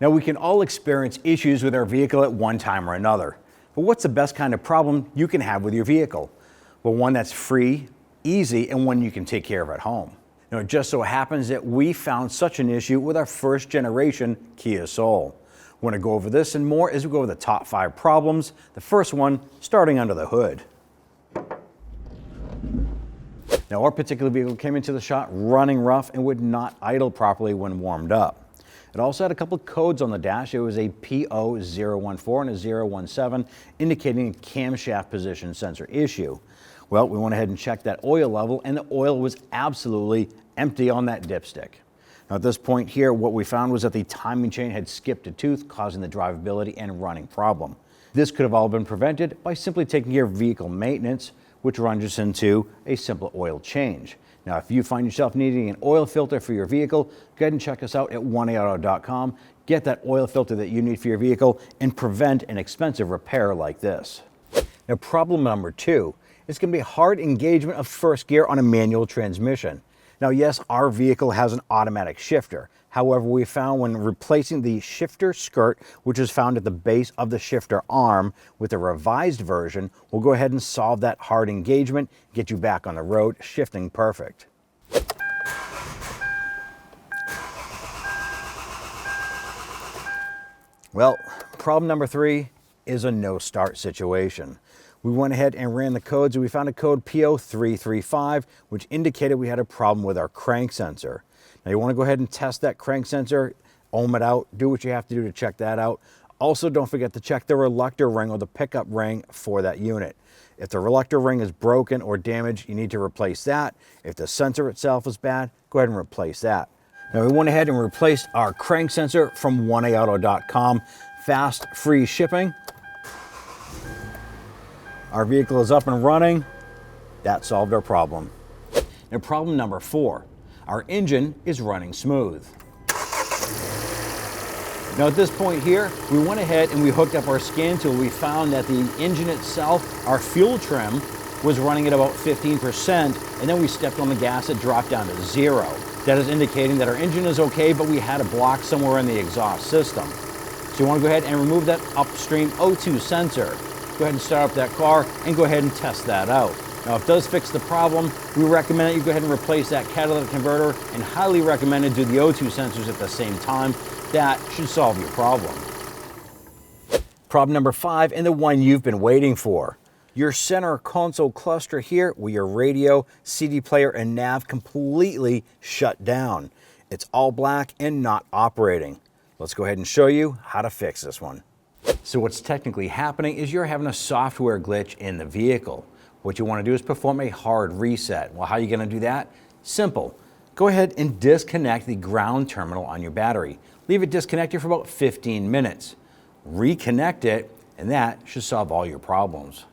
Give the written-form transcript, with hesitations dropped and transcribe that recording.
Now, we can all experience issues with our vehicle at one time or another. But what's the best kind of problem you can have with your vehicle? Well, one that's free, easy, and one you can take care of at home. Now, it just so happens that we found such an issue with our first generation Kia Soul. We're going to go over this and more as we go over the top 5 problems. The first one, starting under the hood. Now, our particular vehicle came into the shop running rough and would not idle properly when warmed up. It also had a couple of codes on the dash. It was a P014 and a 017 indicating a camshaft position sensor issue. Well, we went ahead and checked that oil level, and the oil was absolutely empty on that dipstick. Now, at this point here, what we found was that the timing chain had skipped a tooth, causing the drivability and running problem. This could have all been prevented by simply taking care of vehicle maintenance, which runs us into a simple oil change. Now, if you find yourself needing an oil filter for your vehicle, go ahead and check us out at 1AAuto.com. Get that oil filter that you need for your vehicle and prevent an expensive repair like this. Now, problem number 2 is going to be hard engagement of first gear on a manual transmission. Now, yes, our vehicle has an automatic shifter. However, we found when replacing the shifter skirt, which is found at the base of the shifter arm, with a revised version, we'll go ahead and solve that hard engagement, get you back on the road, shifting perfect. Well, problem number 3 is a no start situation. We went ahead and ran the codes, and we found a code P0335, which indicated we had a problem with our crank sensor. Now, you want to go ahead and test that crank sensor, ohm it out, do what you have to do to check that out. Also, don't forget to check the reluctor ring or the pickup ring for that unit. If the reluctor ring is broken or damaged, you need to replace that. If the sensor itself is bad, go ahead and replace that. Now, we went ahead and replaced our crank sensor from 1AAuto.com. Fast, free shipping. Our vehicle is up and running. That solved our problem. Now, problem number 4. Our engine is running smooth. Now, at this point here, we went ahead and we hooked up our scan tool. We found that the engine itself, our fuel trim, was running at about 15%, and then we stepped on the gas, it dropped down to 0. That is indicating that our engine is okay, but we had a block somewhere in the exhaust system. So you want to go ahead and remove that upstream O2 sensor. Go ahead and start up that car and go ahead and test that out. Now, if it does fix the problem, we recommend that you go ahead and replace that catalytic converter, and highly recommend to do the O2 sensors at the same time. That should solve your problem. Problem number 5, and the one you've been waiting for. Your center console cluster here with your radio, CD player, and nav completely shut down. It's all black and not operating. Let's go ahead and show you how to fix this one. So what's technically happening is you're having a software glitch in the vehicle. What you want to do is perform a hard reset. Well, how are you going to do that? Simple. Go ahead and disconnect the ground terminal on your battery. Leave it disconnected for about 15 minutes. Reconnect it, and that should solve all your problems.